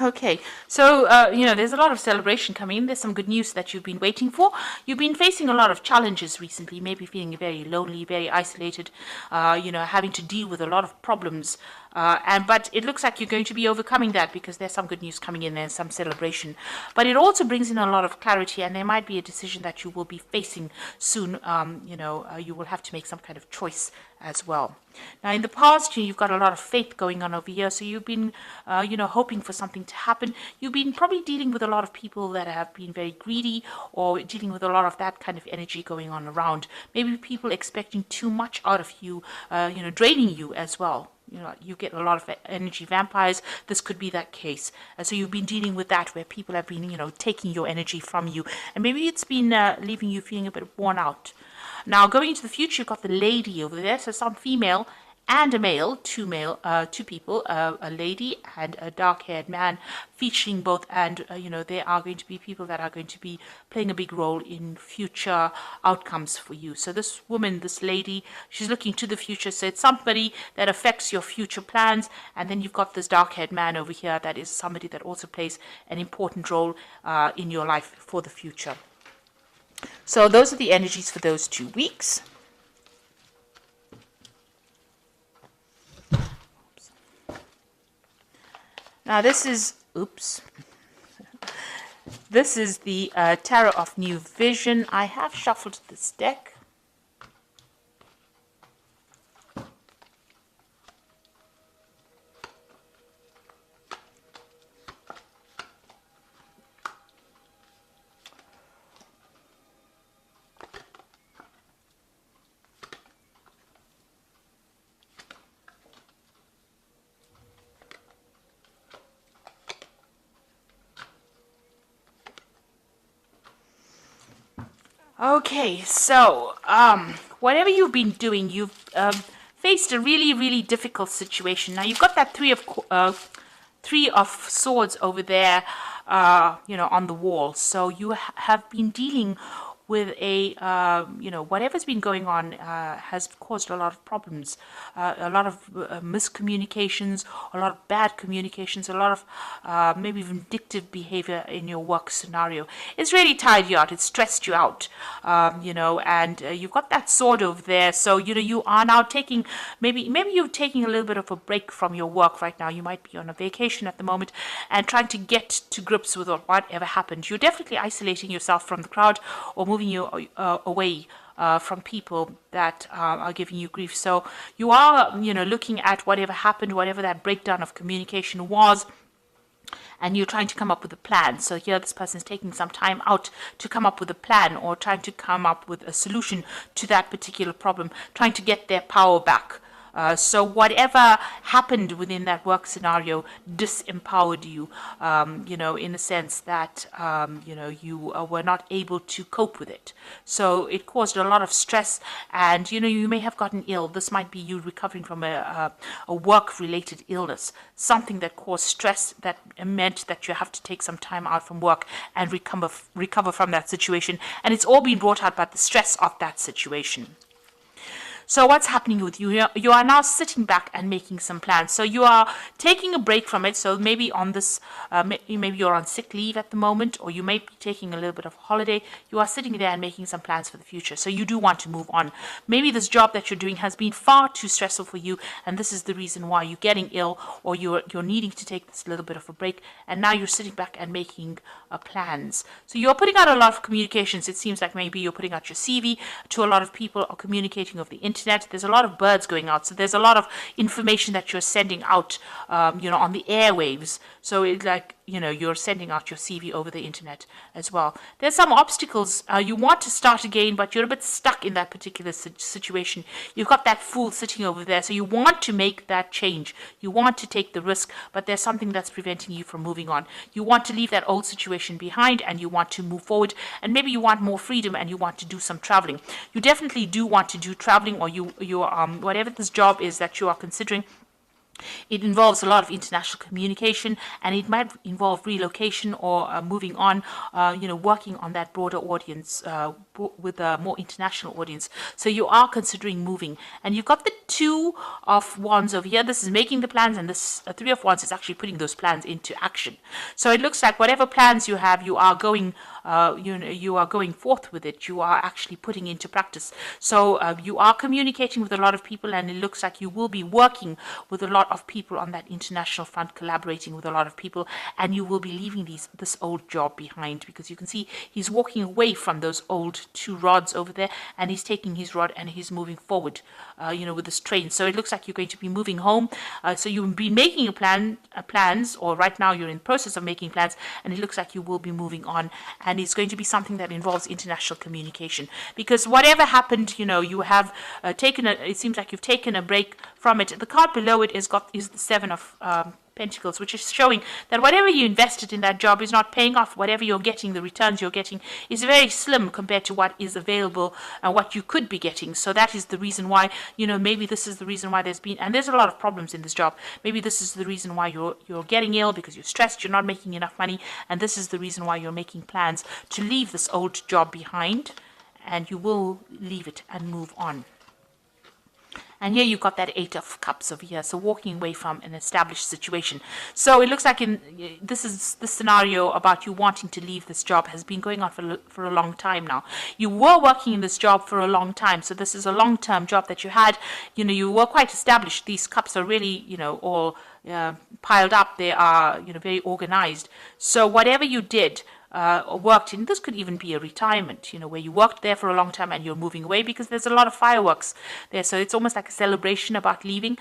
Okay, so there's a lot of celebration coming in. There's some good news that you've been waiting for. You've been facing a lot of challenges recently, maybe feeling very lonely, very isolated, having to deal with a lot of problems. But it looks like you're going to be overcoming that because there's some good news coming in. There's some celebration, but it also brings in a lot of clarity, and there might be a decision that you will be facing soon. You will have to make some kind of choice as well. Now, in the past, you've got a lot of faith going on over here, so you've been, hoping for something to happen. You've been probably dealing with a lot of people that have been very greedy, or dealing with a lot of that kind of energy going on around. Maybe people expecting too much out of you, draining you as well. You get a lot of energy vampires. This could be that case. So you've been dealing with that where people have been, taking your energy from you. And maybe it's been leaving you feeling a bit worn out. Now, going into the future, you've got the lady over there. So some female and a male, two people, a lady and a dark-haired man, featuring both. And, they are going to be people that are going to be playing a big role in future outcomes for you. So this woman, this lady, she's looking to the future. So it's somebody that affects your future plans. And then you've got this dark-haired man over here that is somebody that also plays an important role in your life for the future. So those are the energies for those 2 weeks. Now this is the Tarot of New Vision. I have shuffled this deck. Okay, so whatever you've been doing, you've faced a really, really difficult situation. Now you've got that three of swords over there, on the wall. So you have been dealing with whatever's been going on has caused a lot of problems, a lot of miscommunications, a lot of bad communications, a lot of maybe vindictive behavior in your work scenario. It's really tired you out. It's stressed you out, and you've got that sword over there. So, you are now taking, maybe you're taking a little bit of a break from your work right now. You might be on a vacation at the moment and trying to get to grips with whatever happened. You're definitely isolating yourself from the crowd or moving you away from people that are giving you grief. So you are, looking at whatever happened, whatever that breakdown of communication was, and you're trying to come up with a plan. So here this person is taking some time out to come up with a plan or trying to come up with a solution to that particular problem, trying to get their power back. So whatever happened within that work scenario disempowered you, in the sense that, you were not able to cope with it. So it caused a lot of stress and, you may have gotten ill. This might be you recovering from a work-related illness, something that caused stress that meant that you have to take some time out from work and recover from that situation. And it's all been brought out by the stress of that situation. So what's happening with you? You are now sitting back and making some plans. So you are taking a break from it. So maybe on this, maybe you're on sick leave at the moment, or you may be taking a little bit of holiday. You are sitting there and making some plans for the future. So you do want to move on. Maybe this job that you're doing has been far too stressful for you, and this is the reason why you're getting ill, or you're needing to take this little bit of a break. And now you're sitting back and making plans. So you're putting out a lot of communications. It seems like maybe you're putting out your CV to a lot of people or communicating over the internet. There's a lot of birds going out, so there's a lot of information that you're sending out, on the airwaves. So it's like, you're sending out your CV over the internet as well. There's some obstacles. You want to start again, but you're a bit stuck in that particular situation. You've got that fool sitting over there, so you want to make that change. You want to take the risk, but there's something that's preventing you from moving on. You want to leave that old situation behind, and you want to move forward, and maybe you want more freedom, and you want to do some traveling. You definitely do want to do traveling, or you whatever this job is that you are considering, It involves a lot of international communication, and it might involve relocation or moving on, working on that broader audience with a more international audience. So you are considering moving, and you've got the Two of Wands over here. This is making the plans, and this Three of Wands is actually putting those plans into action. So it looks like whatever plans you have, you are going you are going forth with it. You are actually putting into practice. So you are communicating with a lot of people, and it looks like you will be working with a lot of people on that international front, collaborating with a lot of people, and you will be leaving this old job behind, because you can see he's walking away from those old two rods over there, and he's taking his rod and he's moving forward, with this train. So it looks like you're going to be moving home. So you've been making plans, or right now you're in the process of making plans, and it looks like you will be moving on, and it's going to be something that involves international communication, because whatever happened, you have it seems like you've taken a break from it. The card below it is the Seven of Pentacles, which is showing that whatever you invested in that job is not paying off. Whatever you're getting, the returns you're getting is very slim compared to what is available and what you could be getting. So that is the reason why, maybe this is the reason why there's a lot of problems in this job. Maybe this is the reason why you're getting ill, because you're stressed, you're not making enough money, and this is the reason why you're making plans to leave this old job behind, and you will leave it and move on. And here you've got that Eight of Cups over here, so walking away from an established situation. So it looks like this scenario about you wanting to leave this job has been going on for a long time now. You were working in this job for a long time, so this is a long-term job that you had. You were quite established. These cups are really, all piled up. They are, very organized. So whatever you did, worked in, this could even be a retirement, where you worked there for a long time and you're moving away, because there's a lot of fireworks there. So it's almost like a celebration about leaving.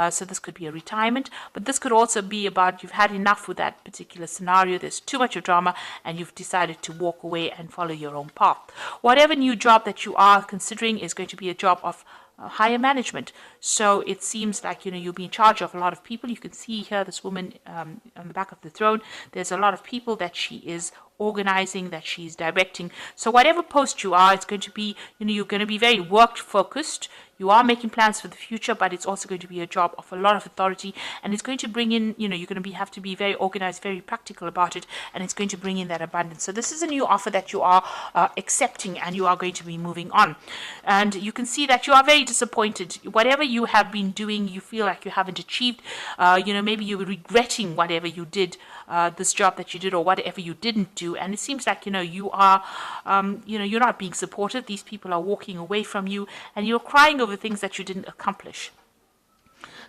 So this could be a retirement, but this could also be about you've had enough with that particular scenario. There's too much of drama, and you've decided to walk away and follow your own path. Whatever new job that you are considering is going to be a job of higher management. So it seems like you'll be in charge of a lot of people. You can see here this woman on the back of the throne. There's a lot of people that she is organizing, that she's directing. So whatever post you are, it's going to be, you're going to be very work focused. You are making plans for the future, but it's also going to be a job of a lot of authority, and it's going to bring in, you're going to have to be very organized, very practical about it, and it's going to bring in that abundance. So this is a new offer that you are accepting, and you are going to be moving on. And you can see that you are very disappointed. Whatever you have been doing, you feel like you haven't achieved. Maybe you're regretting whatever you did, this job that you did, or whatever you didn't do. And it seems like, you are, you're not being supported. These people are walking away from you, and you're crying over things that you didn't accomplish.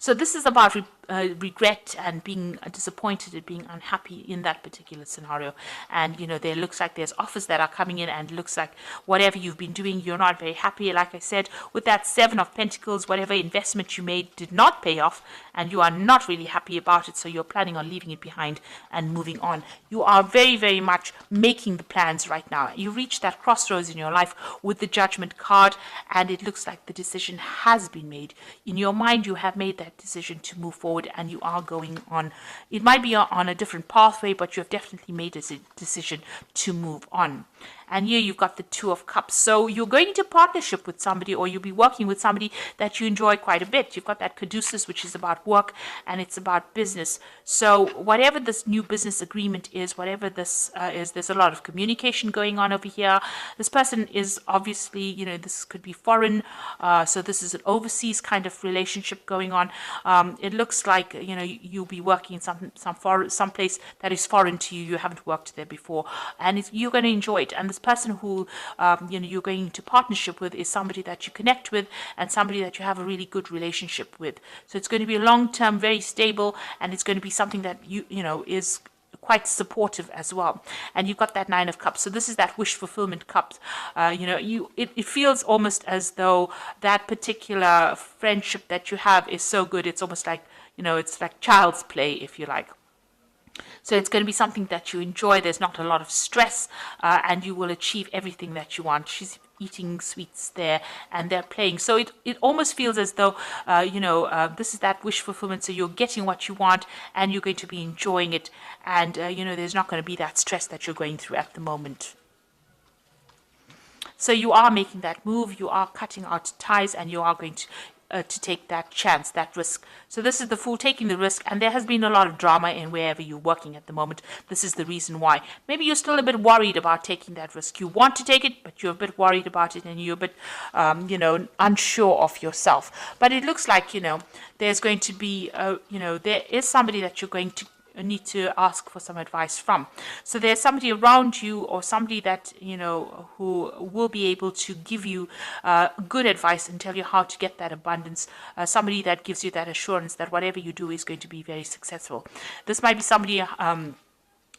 So this is about regret and being disappointed and being unhappy in that particular scenario. And, there looks like there's offers that are coming in, and looks like whatever you've been doing, you're not very happy. Like I said, with that Seven of Pentacles, whatever investment you made did not pay off, and you are not really happy about it. So you're planning on leaving it behind and moving on. You are very, very much making the plans right now. You reach that crossroads in your life with the Judgment card, and it looks like the decision has been made. In your mind, you have made that decision to move forward, and you are going on. It might be on a different pathway, but you have definitely made a decision to move on. And here you've got the Two of Cups. So you're going into partnership with somebody, or you'll be working with somebody that you enjoy quite a bit. You've got that Caduceus, which is about work, and it's about business. So whatever this new business agreement is, whatever this is, there's a lot of communication going on over here. This person is obviously, this could be foreign. So this is an overseas kind of relationship going on. It looks like, you'll be working in some place that is foreign to you. You haven't worked there before, and you're going to enjoy it. And this person who you're going into partnership with is somebody that you connect with, and somebody that you have a really good relationship with. So it's going to be a long-term, very stable, and it's going to be something that is quite supportive as well. And you've got that Nine of Cups. So this is that wish fulfillment cups. It feels almost as though that particular friendship that you have is so good. It's almost like, it's like child's play, if you like. So it's going to be something that you enjoy. There's not a lot of stress, and you will achieve everything that you want. She's eating sweets there, and they're playing. So it almost feels as though, this is that wish fulfillment. So you're getting what you want, and you're going to be enjoying it. And, there's not going to be that stress that you're going through at the moment. So you are making that move. You are cutting out ties, and you are going to to take that chance, that risk. So this is the Fool taking the risk, and there has been a lot of drama in wherever you're working at the moment. This is the reason why. Maybe you're still a bit worried about taking that risk. You want to take it, but you're a bit worried about it, and you're a bit, unsure of yourself. But it looks like, there's going to be, there is somebody that you're going to need to ask for some advice from. So there's somebody around you, or somebody that who will be able to give you good advice and tell you how to get that abundance. Somebody that gives you that assurance that whatever you do is going to be very successful. This might be somebody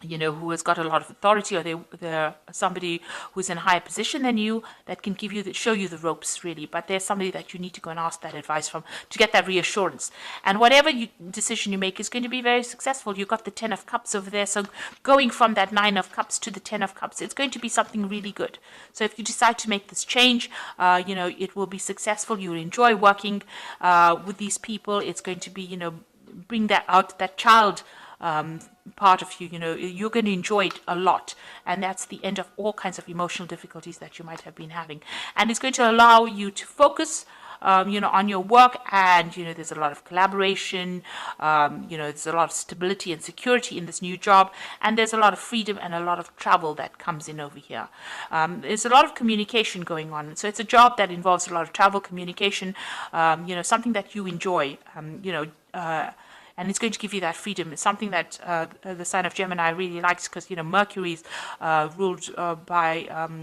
who has got a lot of authority, or they're somebody who's in a higher position than you that can show you the ropes, really. But there's somebody that you need to go and ask that advice from to get that reassurance. And whatever decision you make is going to be very successful. You've got the 10 of Cups over there, so going from that 9 of Cups to the 10 of Cups, it's going to be something really good. So if you decide to make this change, it will be successful. You'll enjoy working with these people. It's going to be, bring that out, that child part of you, you're going to enjoy it a lot, and that's the end of all kinds of emotional difficulties that you might have been having, and it's going to allow you to focus on your work, and there's a lot of collaboration, there's a lot of stability and security in this new job, and there's a lot of freedom and a lot of travel that comes in over here. There's a lot of communication going on, so it's a job that involves a lot of travel, communication, something that you enjoy, and it's going to give you that freedom. It's something that the sign of Gemini really likes, because Mercury's ruled by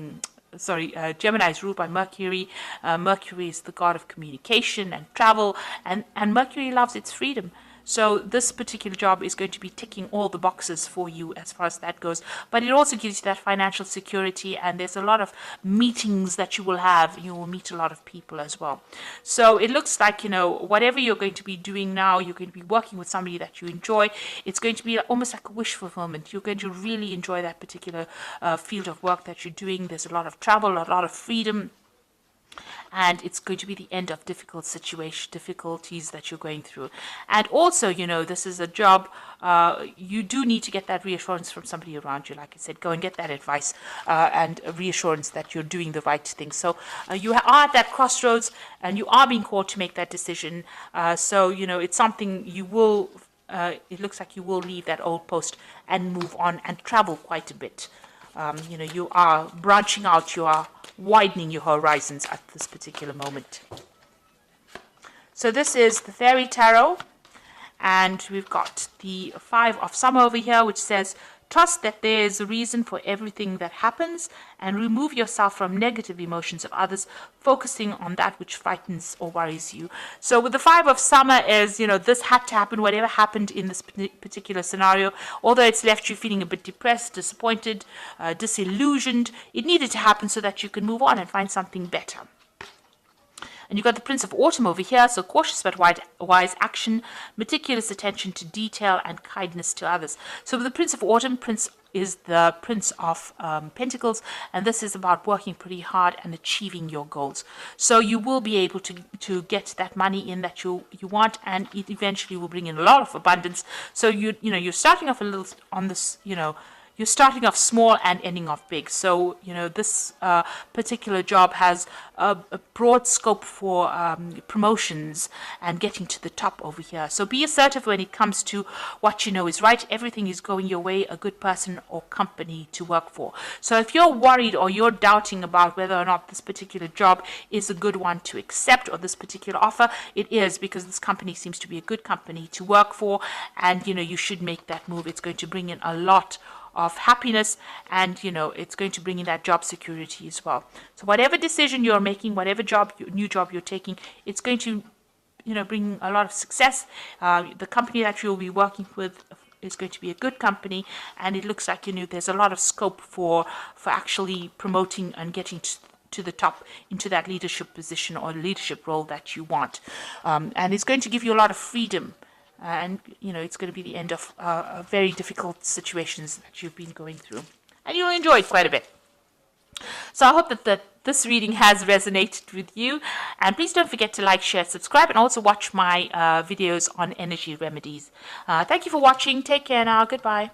Gemini is ruled by Mercury. Mercury is the god of communication and travel, and Mercury loves its freedom. So this particular job is going to be ticking all the boxes for you as far as that goes. But it also gives you that financial security, and there's a lot of meetings that you will have. You will meet a lot of people as well. So it looks like, whatever you're going to be doing now, you're going to be working with somebody that you enjoy. It's going to be almost like a wish fulfillment. You're going to really enjoy that particular field of work that you're doing. There's a lot of travel, a lot of freedom. And it's going to be the end of difficulties that you're going through. And also, this is a job, you do need to get that reassurance from somebody around you. Like I said, go and get that advice and reassurance that you're doing the right thing. So you are at that crossroads, and you are being called to make that decision. So, it's something you will, it looks like you will leave that old post and move on and travel quite a bit. You are branching out, you are widening your horizons at this particular moment. So this is the Fairy Tarot, and we've got the 5 of Summer over here, which says, trust that there is a reason for everything that happens, and remove yourself from negative emotions of others, focusing on that which frightens or worries you. So with the 5 of Summer is, this had to happen, whatever happened in this particular scenario, although it's left you feeling a bit depressed, disappointed, disillusioned, it needed to happen so that you can move on and find something better. And you've got the Prince of Autumn over here, so cautious but wise action, meticulous attention to detail, and kindness to others. So with the Prince of Autumn, Prince is the Prince of Pentacles, and this is about working pretty hard and achieving your goals. So you will be able to get that money in that you want, and it eventually will bring in a lot of abundance. So you're starting off a little on this, you're starting off small and ending off big. So, this particular job has a broad scope for promotions and getting to the top over here. So be assertive when it comes to what you know is right. Everything is going your way, a good person or company to work for. So if you're worried or you're doubting about whether or not this particular job is a good one to accept, or this particular offer, it is, because this company seems to be a good company to work for, and, you should make that move. It's going to bring in a lot of happiness, and it's going to bring in that job security as well. So whatever decision you're making, whatever new job you're taking, it's going to bring a lot of success. The company that you'll be working with is going to be a good company, and it looks like there's a lot of scope for actually promoting and getting to the top into that leadership position or leadership role that you want, and it's going to give you a lot of freedom. And it's going to be the end of very difficult situations that you've been going through, and you'll enjoy it quite a bit. So I hope that this reading has resonated with you, and please don't forget to like, share, subscribe, and also watch my videos on energy remedies. Thank you for watching. Take care now. Goodbye.